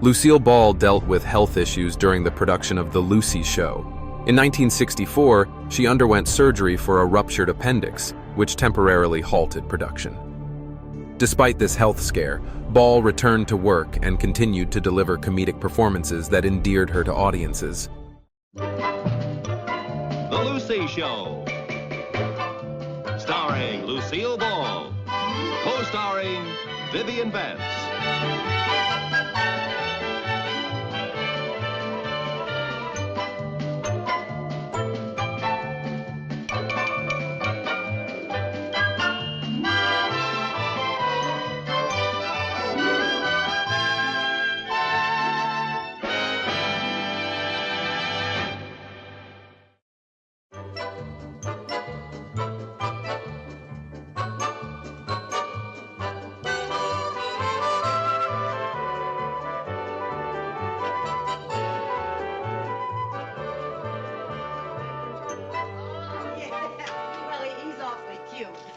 Lucille Ball dealt with health issues during the production of The Lucy Show. In 1964, she underwent surgery for a ruptured appendix, which temporarily halted production. Despite this health scare, Ball returned to work and continued to deliver comedic performances that endeared her to audiences. The Lucy Show, starring Lucille Ball, co-starring Vivian Vance.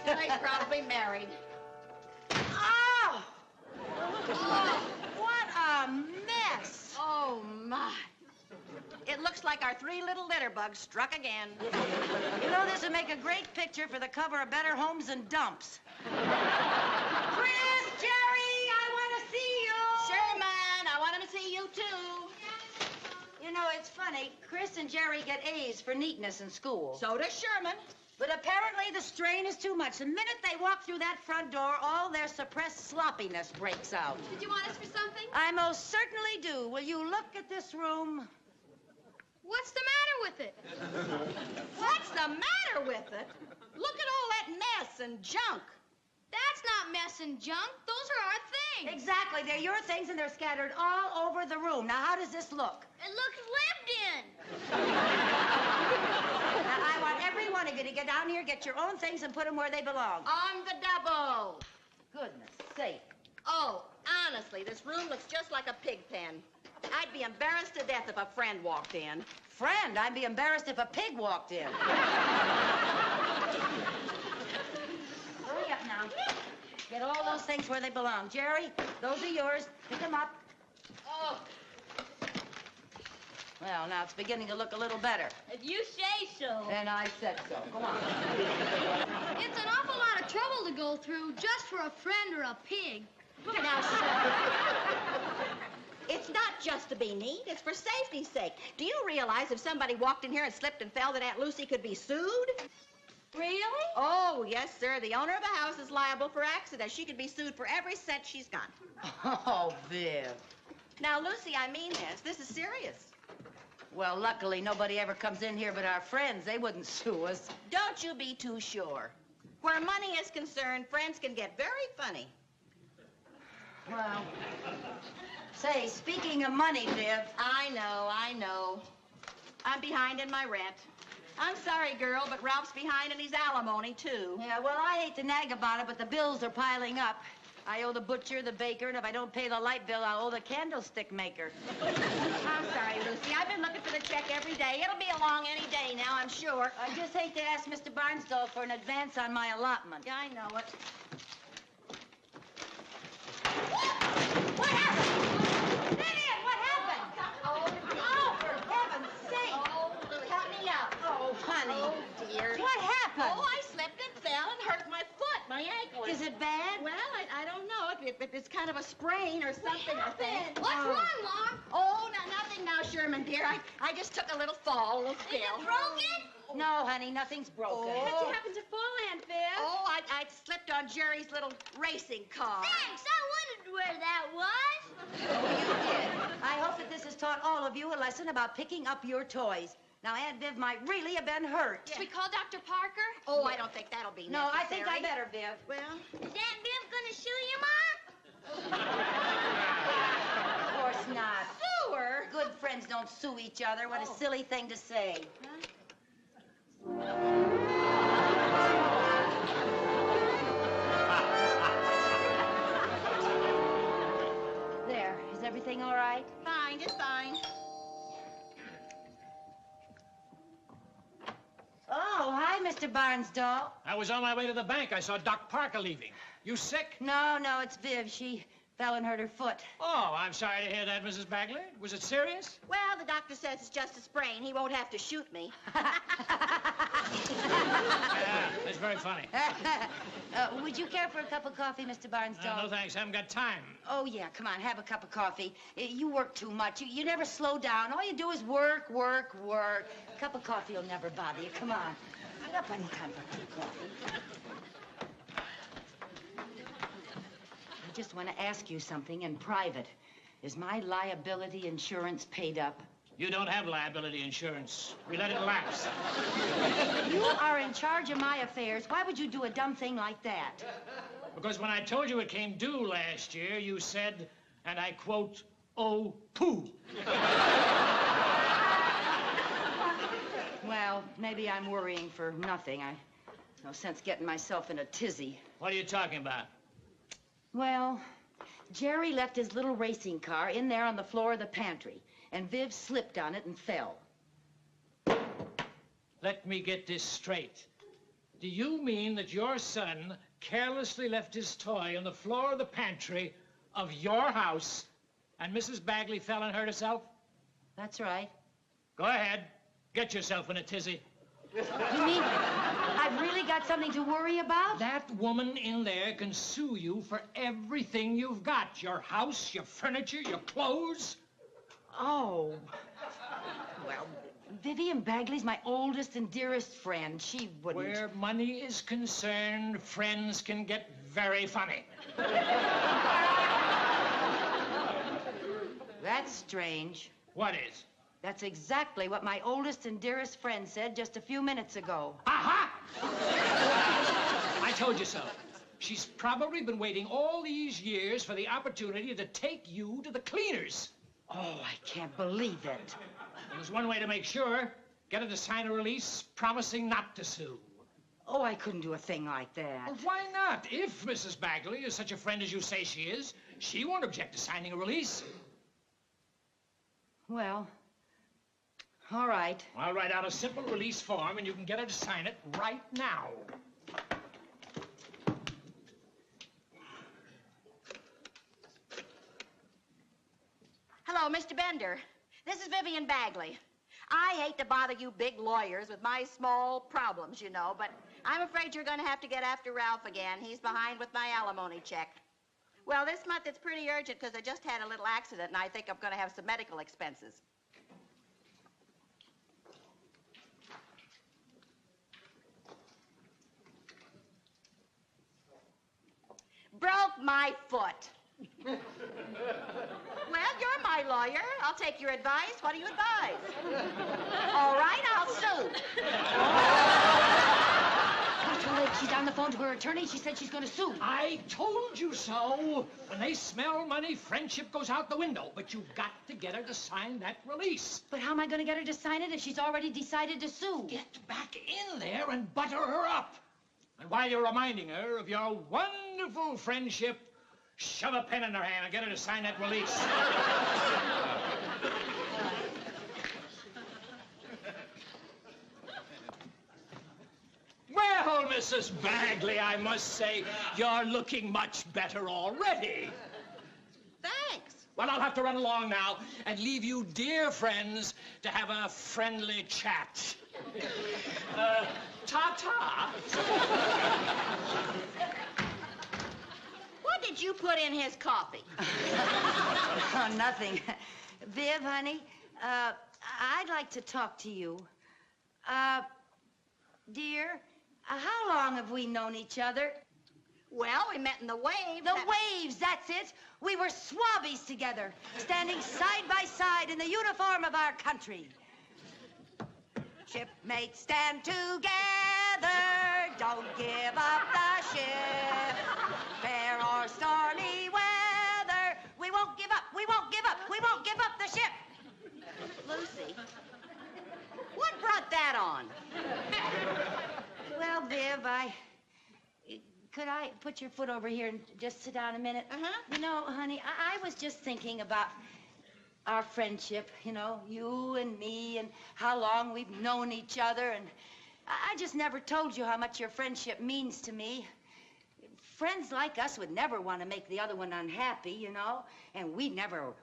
They're probably married. Oh! What a mess! Oh, my. It looks like our three little litter bugs struck again. You know, this would make a great picture for the cover of Better Homes and Dumps. Chris, Jerry, I want to see you! Sherman, I want him to see you, too. You know, it's funny. Chris and Jerry get A's for neatness in school. So does Sherman. But apparently the strain is too much. The minute they walk through that front door, all their suppressed sloppiness breaks out. Did you want us for something? I most certainly do. Will you look at this room? What's the matter with it? What's the matter with it? Look at all that mess and junk. That's not mess and junk. Those are our things. Exactly. They're your things, and they're scattered all over the room. Now, how does this look? It looks lived in. Now, I want every one of you to get down here, get your own things, and put them where they belong. On the double. Goodness sake. Oh, honestly, this room looks just like a pig pen. I'd be embarrassed to death if a friend walked in. Friend, I'd be embarrassed if a pig walked in. Hurry up now. Get all those things where they belong. Jerry, those are yours. Pick them up. Oh. Well, now it's beginning to look a little better. If you say so. And I said so. Go on. It's an awful lot of trouble to go through just for a friend or a pig. Now, sir. It's not just to be neat. It's for safety's sake. Do you realize if somebody walked in here and slipped and fell that Aunt Lucy could be sued? Really? Oh, yes, sir. The owner of the house is liable for accidents. She could be sued for every cent she's got. Oh, Viv. Now, Lucy, I mean this. This is serious. Well, luckily, nobody ever comes in here but our friends. They wouldn't sue us. Don't you be too sure. Where money is concerned, friends can get very funny. Well, say, speaking of money, Viv. I know. I'm behind in my rent. I'm sorry, girl, but Ralph's behind in his alimony, too. Yeah, well, I hate to nag about it, but the bills are piling up. I owe the butcher, the baker, and if I don't pay the light bill, I'll owe the candlestick maker. I'm sorry, Lucy. I've been looking for the check every day. It'll be along any day now, I'm sure. I just hate to ask Mr. Barnsdall for an advance on my allotment. Yeah, I know it. What happened? Vivian, what happened? Oh, for heaven's sake. Oh, Lucy, help me out. Oh, honey. Oh, dear. What happened? Oh, I slipped and fell and hurt my foot, my ankle. Is it bad? Well, I don't know. If it's kind of a sprain or something, I think. What's wrong, Mom? Oh, nothing now, Sherman, dear. I just took a little fall, a little Is spill. it broken? No, honey, nothing's broken. Oh. How'd you happen to fall, Aunt Viv? Oh, I slipped on Jerry's little racing car. Thanks. I wondered where that was. Oh, you did. I hope that this has taught all of you a lesson about picking up your toys. Now, Aunt Viv might really have been hurt. Should we call Dr. Parker? Oh, I don't think that'll be No, necessary. I think I better, Viv. Well, Is Aunt Viv gonna sue you, Mom? Of course not. sue her. Good friends don't sue each other. What a silly thing to say. There. Is everything all right? Fine, just fine. Oh, hi, Mr. Barnsdall. I was on my way to the bank. I saw Doc Parker leaving. You sick? No, it's Viv. She Fell and hurt her foot. Oh, I'm sorry to hear that, Mrs. Bagley. Was it serious? Well, the doctor says it's just a sprain. He won't have to shoot me. Yeah, that's very funny. Would you care for a cup of coffee, Mr. Barnsdall? No, thanks. I haven't got time. Oh, yeah, come on, have a cup of coffee. You work too much. You never slow down. All you do is work, work, work. A cup of coffee will never bother you. Come on. I got plenty of time for a cup of coffee. I just want to ask you something in private. Is my liability insurance paid up? You don't have liability insurance. We let it lapse. You are in charge of my affairs. Why would you do a dumb thing like that? Because when I told you it came due last year, you said, and I quote, "Oh, poo." Well, maybe I'm worrying for nothing. No sense getting myself in a tizzy. What are you talking about? Well, Jerry left his little racing car in there on the floor of the pantry, and Viv slipped on it and fell. Let me get this straight. Do you mean that your son carelessly left his toy on the floor of the pantry of your house, and Mrs. Bagley fell and hurt herself? That's right. Go ahead. Get yourself in a tizzy. You mean I've really got something to worry about? That woman in there can sue you for everything you've got. Your house, your furniture, your clothes. Oh. Well, Vivian Bagley's my oldest and dearest friend. She wouldn't. Where money is concerned, friends can get very funny. That's strange. What is? That's exactly what my oldest and dearest friend said just a few minutes ago. Aha! I told you so. She's probably been waiting all these years for the opportunity to take you to the cleaners. Oh, I can't believe it. There's one way to make sure. Get her to sign a release promising not to sue. Oh, I couldn't do a thing like that. Well, why not? If Mrs. Bagley is such a friend as you say she is, she won't object to signing a release. Well, all right. I'll write out a simple release form, and you can get her to sign it right now. Hello, Mr. Bender. This is Vivian Bagley. I hate to bother you big lawyers with my small problems, you know, but I'm afraid you're going to have to get after Ralph again. He's behind with my alimony check. Well, this month it's pretty urgent because I just had a little accident, and I think I'm going to have some medical expenses. Broke my foot. Well, you're my lawyer. I'll take your advice. What do you advise? All right, I'll sue. Oh, too late. She's on the phone to her attorney. She said she's going to sue. I told you so. When they smell money, friendship goes out the window. But you've got to get her to sign that release. But how am I going to get her to sign it if she's already decided to sue? Get back in there and butter her up. And while you're reminding her of your wonderful friendship, shove a pen in her hand and get her to sign that release. Well, Mrs. Bagley, I must say, you're looking much better already. Thanks. Well, I'll have to run along now and leave you dear friends to have a friendly chat. Ta-ta. What did you put in his coffee? Oh, nothing. Viv, honey, I'd like to talk to you. Dear, how long have we known each other? Well, we met in the waves. The waves, that's it. We were swabbies together, standing side by side in the uniform of our country. Shipmates stand together, don't give up the ship. Fair or stormy weather, we won't give up, we won't give up, we won't give up the ship. Lucy, what brought that on? Well, Viv, could I put your foot over here and just sit down a minute? Uh-huh. You know, honey, I was just thinking about our friendship, you know, you and me, and how long we've known each other, and I just never told you how much your friendship means to me. Friends like us would never want to make the other one unhappy, you know? And we'd never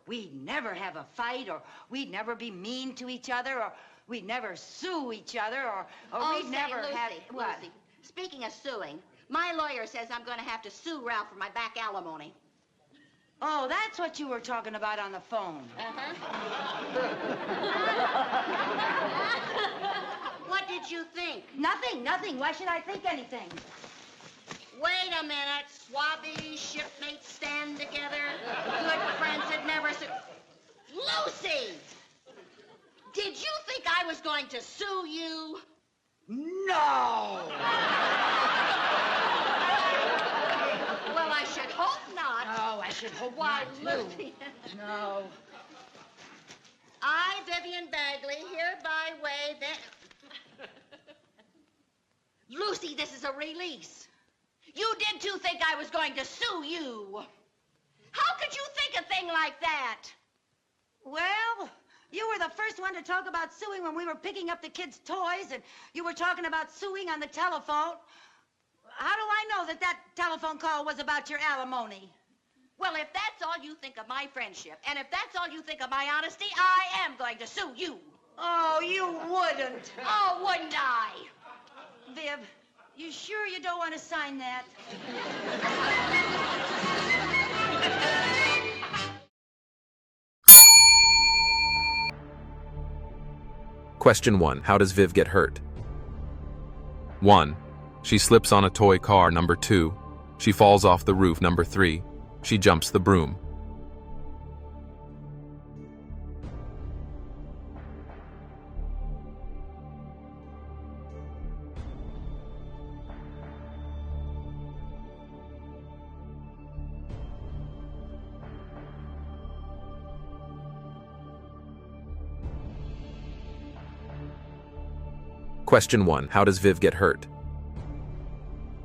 have a fight, or we'd never be mean to each other, or we'd never sue each other, or we'd never Lucy, have... What? Lucy, speaking of suing, my lawyer says I'm going to have to sue Ralph for my back alimony. Oh, that's what you were talking about on the phone. What did you think? Nothing. Why should I think anything? Wait a minute. Swabby shipmates stand together. Good friends that never... Lucy! Did you think I was going to sue you? No! Well, I should hope not. Oh, I should hope Why, not, too. Lucy. No. I, Vivian Bagley, hereby waive that... Lucy, this is a release. You did too think I was going to sue you. How could you think a thing like that? Well, you were the first one to talk about suing when we were picking up the kids' toys, and you were talking about suing on the telephone. How do I know that that telephone call was about your alimony? Well, if that's all you think of my friendship, and if that's all you think of my honesty, I am going to sue you. Oh, you wouldn't. Oh, wouldn't I? Viv, you sure you don't want to sign that? Question 1. How does Viv get hurt? 1. She slips on a toy car. Number 2. She falls off the roof. Number 3. She jumps the broom. Question 1. How does Viv get hurt?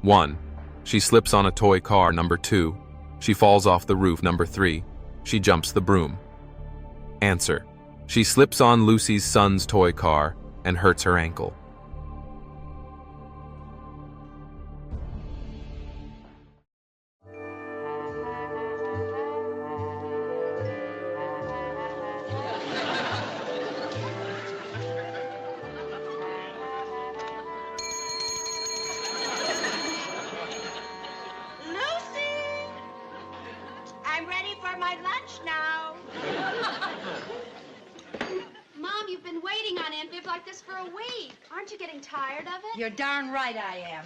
1. She slips on a toy car. Number 2. She falls off the roof. Number 3. She jumps the broom. Answer. She slips on Lucy's son's toy car and hurts her ankle. I'm ready for my lunch now. Mom, you've been waiting on Aunt Viv like this for a week. Aren't you getting tired of it? You're darn right I am.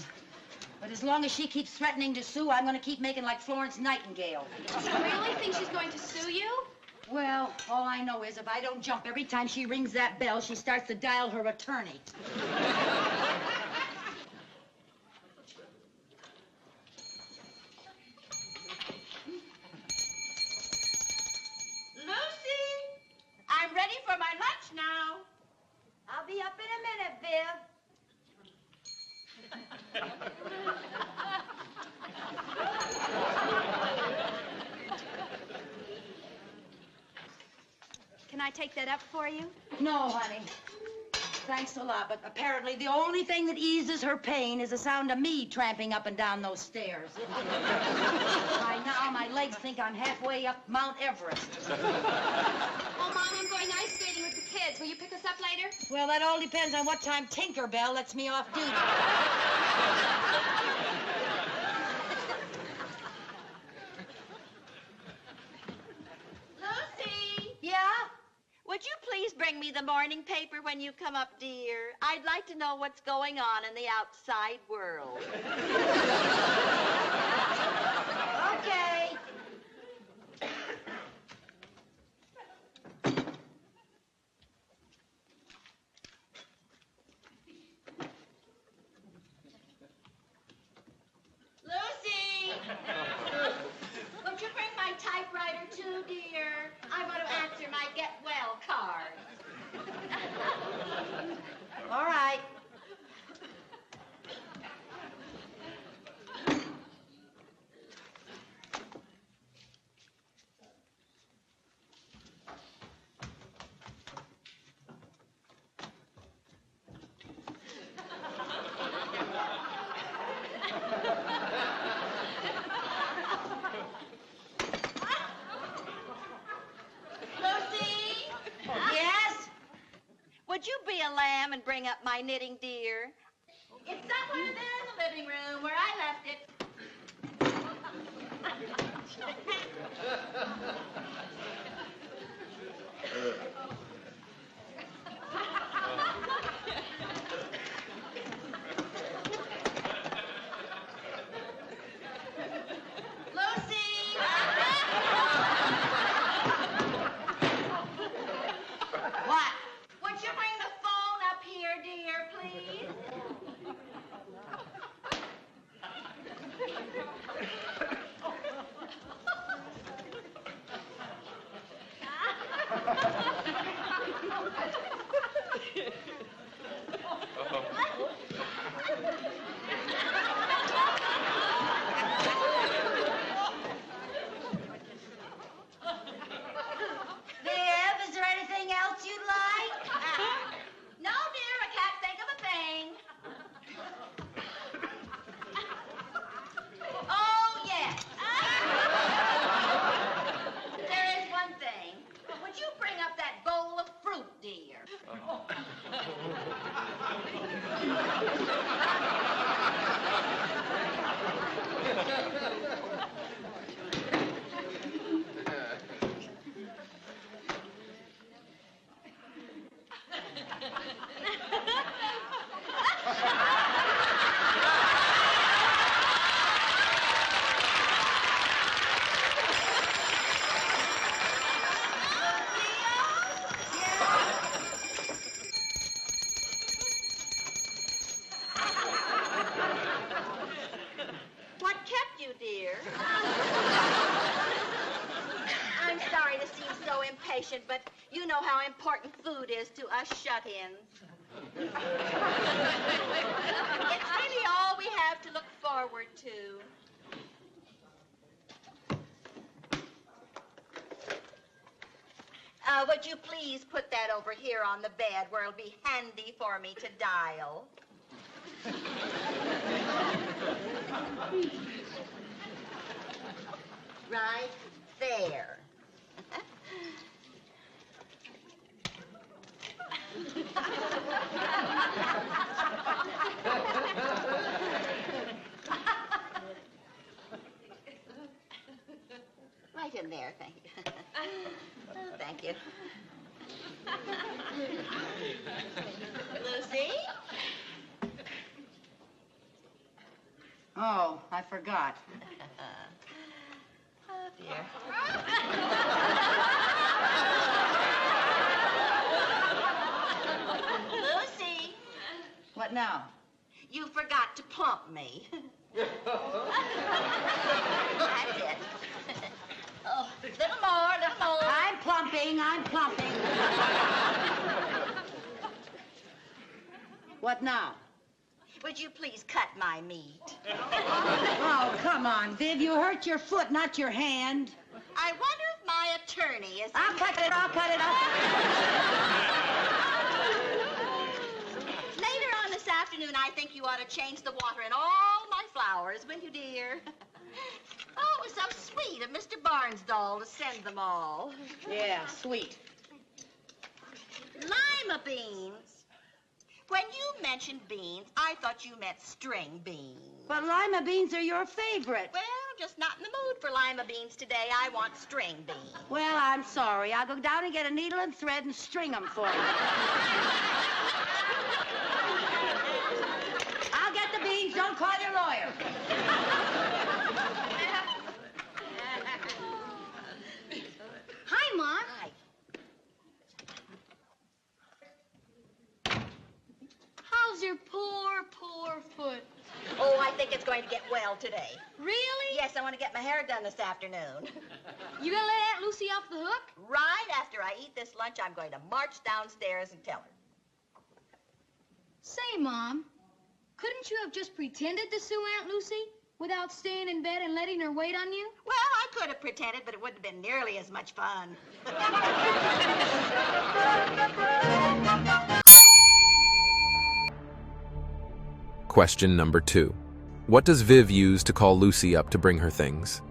But as long as she keeps threatening to sue, I'm going to keep making like Florence Nightingale. Do you really think she's going to sue you? Well, all I know is if I don't jump every time she rings that bell, she starts to dial her attorney. Lucy, I'm ready for my lunch now. I'll be up in a minute, Viv. Can I take that up for you? No, honey. Thanks a lot, but apparently the only thing that eases her pain is the sound of me tramping up and down those stairs. By now, my legs think I'm halfway up Mount Everest. Oh, Mom, I'm going ice skating with the kids. Will you pick us up later? Well, that all depends on what time Tinkerbell lets me off duty. Lucy, Yeah? would you please bring me the morning paper when you come up, dear? I'd like to know what's going on in the outside world. Okay. Lucy! Would you bring my typewriter too, dear? I want to answer my get well card. All right. come and bring up my knitting, dear? It's somewhere there in the living room where I left it. Lucy! What? Would you bring the phone up here, dear, please? Viv, is there anything else you'd like? No, dear, I can't think of a thing. Oh, yes. There is one thing. Would you bring up that bowl of fruit, dear? What kept you, dear? I'm sorry to seem so impatient, but you know how important food is to us shut-ins. It's really all we have to look forward to. Would you please put that over here on the bed where it'll be handy for me to dial? Right there. Right in there, thank you. Oh, thank you. Lucy? Oh, I forgot. Oh, dear. Lucy, What now? you forgot to plump me. That's it. Oh, little more, little more. I'm plumping. What now? Would you please cut my meat? Oh, come on, Viv. You hurt your foot, not your hand. I wonder if my attorney is... I'll cut it. Later on this afternoon, I think you ought to change the water in all my flowers, will you, dear? Oh, it was so sweet of Mr. Barnsdall to send them all. Yeah, sweet. Lima beans. When you mentioned beans, I thought you meant string beans. But lima beans are your favorite. Well, I'm just not in the mood for lima beans today. I want string beans. Well, I'm sorry. I'll go down and get a needle and thread and string them for you. I'll get the beans. Don't call your lawyer. Hi, Mom. Hi. How's your poor, poor foot? Oh, I think it's going to get well today. Really? Yes, I want to get my hair done this afternoon. You gonna let Aunt Lucy off the hook? Right after I eat this lunch, I'm going to march downstairs and tell her. Say, Mom, couldn't you have just pretended to sue Aunt Lucy without staying in bed and letting her wait on you? Well, I could have pretended, but it wouldn't have been nearly as much fun. Question number 2. What does Viv use to call Lucy up to bring her things?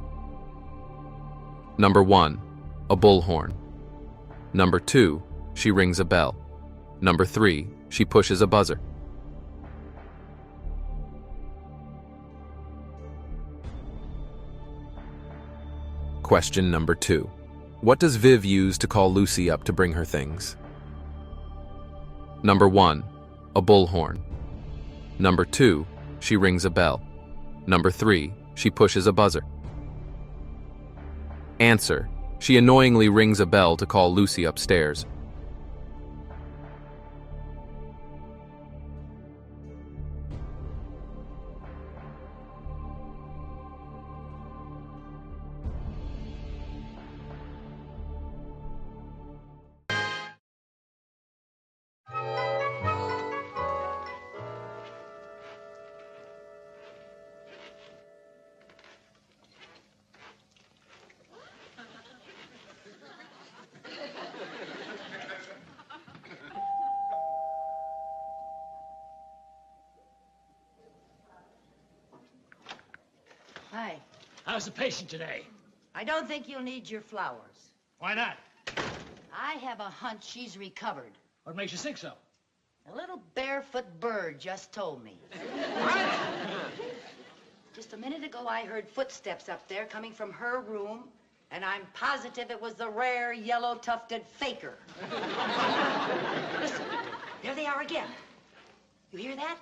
Number 1. A bullhorn. Number 2. She rings a bell. Number 3. she pushes a buzzer. Question number 2. What does Viv use to call Lucy up to bring her things? Number 1. A bullhorn. Number 2. She rings a bell. Number 3. She pushes a buzzer. Answer. She annoyingly rings a bell to call Lucy upstairs. Hi. How's the patient today? I don't think you'll need your flowers. Why not? I have a hunch she's recovered. What makes you think so? A little barefoot bird just told me. What? Just a minute ago, I heard footsteps up there coming from her room, and I'm positive it was the rare yellow-tufted faker. Listen, there they are again. You hear that?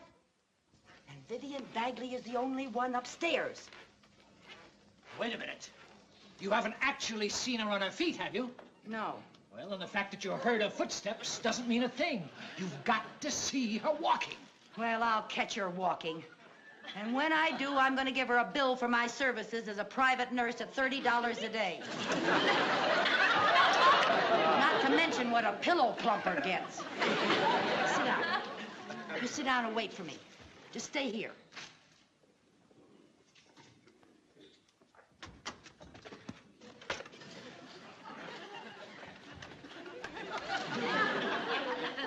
And Vivian Bagley is the only one upstairs. Wait a minute. You haven't actually seen her on her feet, have you? No. Well, and the fact that you heard her footsteps doesn't mean a thing. You've got to see her walking. Well, I'll catch her walking. And when I do, I'm going to give her a bill for my services as a private nurse at $30 a day. Not to mention what a pillow plumper gets. Sit down. You sit down and wait for me. Just stay here.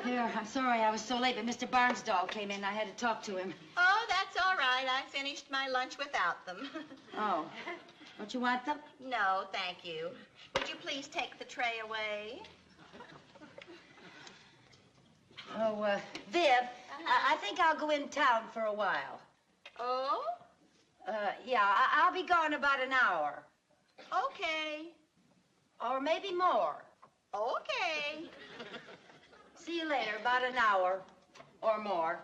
Here, I'm sorry I was so late, but Mr. Barnsdall came in. I had to talk to him. Oh, that's all right. I finished my lunch without them. Oh. Don't you want them? No, thank you. Would you please take the tray away? Oh, Viv, I think I'll go in town for a while. Oh? Yeah, I'll be gone about an hour. Okay. Or maybe more. Okay. See you later, about an hour or more.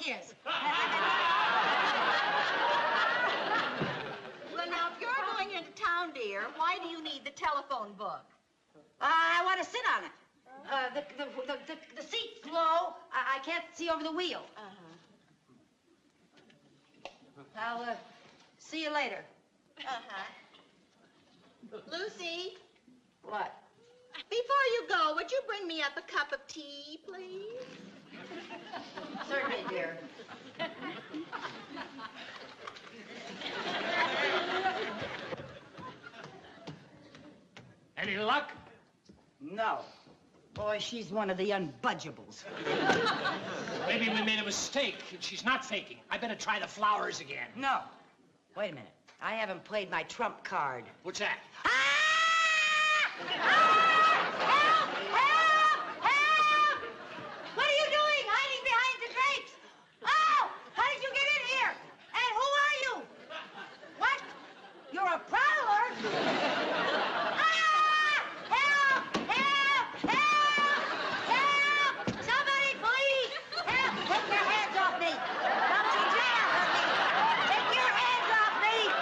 Is. Well, now, if you're going into town, dear, why do you need the telephone book? I want to sit on it. The seat's low. I can't see over the wheel. I'll see you later. Lucy? What? Before you go, would you bring me up a cup of tea, please? Certainly, dear. Any luck? No. Boy, she's one of the unbudgeables. Maybe we made a mistake and she's not faking. I better try the flowers again. No. Wait a minute. I haven't played my trump card. What's that? Ah! Help! Help! Help! What are you doing hiding behind the drapes? Oh! How did you get in here? And who are you? What? You're a prowler? Ah! Help! Help! Help! Help! Somebody, please! Help! Take your hands off me! Don't you dare hurt me! Take your hands off me!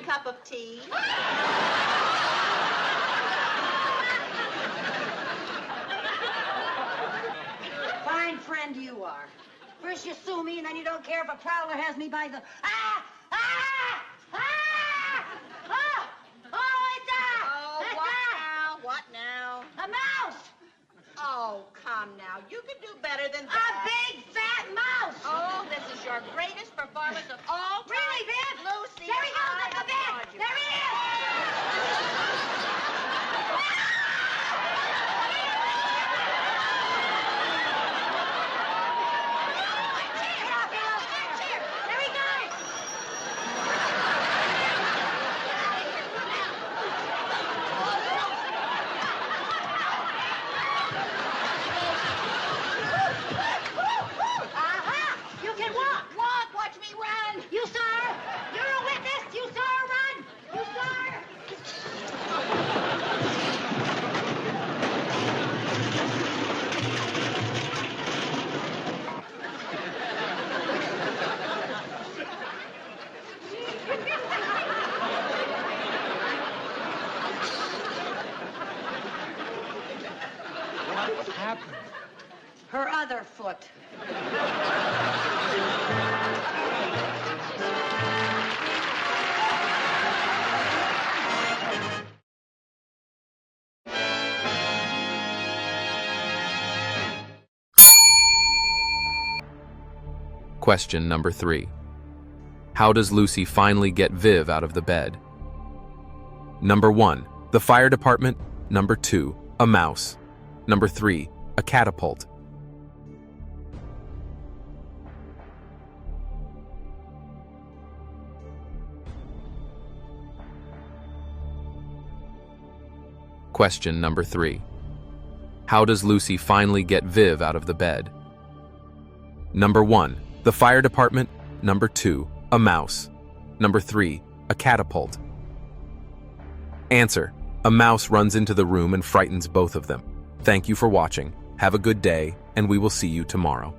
cup of tea? Fine friend you are. First you sue me, and then you don't care if a prowler has me by the... Ah! Ah! Ah! Oh! Oh, it's What now? a mouse! Oh, come now. You can do better than A that. big fat mouse! Oh, this is your greatest performance of all time. Really, Viv? Lucy, There he goes I up the bed! applaud you. There he is! Get off here, Cheer! There he goes! Aha! You can walk! Walk, watch me run. You saw her! You're a witness! You saw her run! You saw her! What happened? Her other foot. Question number 3. How does Lucy finally get Viv out of the bed? Number 1, the fire department. Number 2, a mouse. Number 3, a catapult. Question number 3. How does Lucy finally get Viv out of the bed? Number 1, the fire department. Number 2, a mouse. Number 3, a catapult. Answer: a mouse runs into the room and frightens both of them. Thank you for watching. Have a good day, and we will see you tomorrow.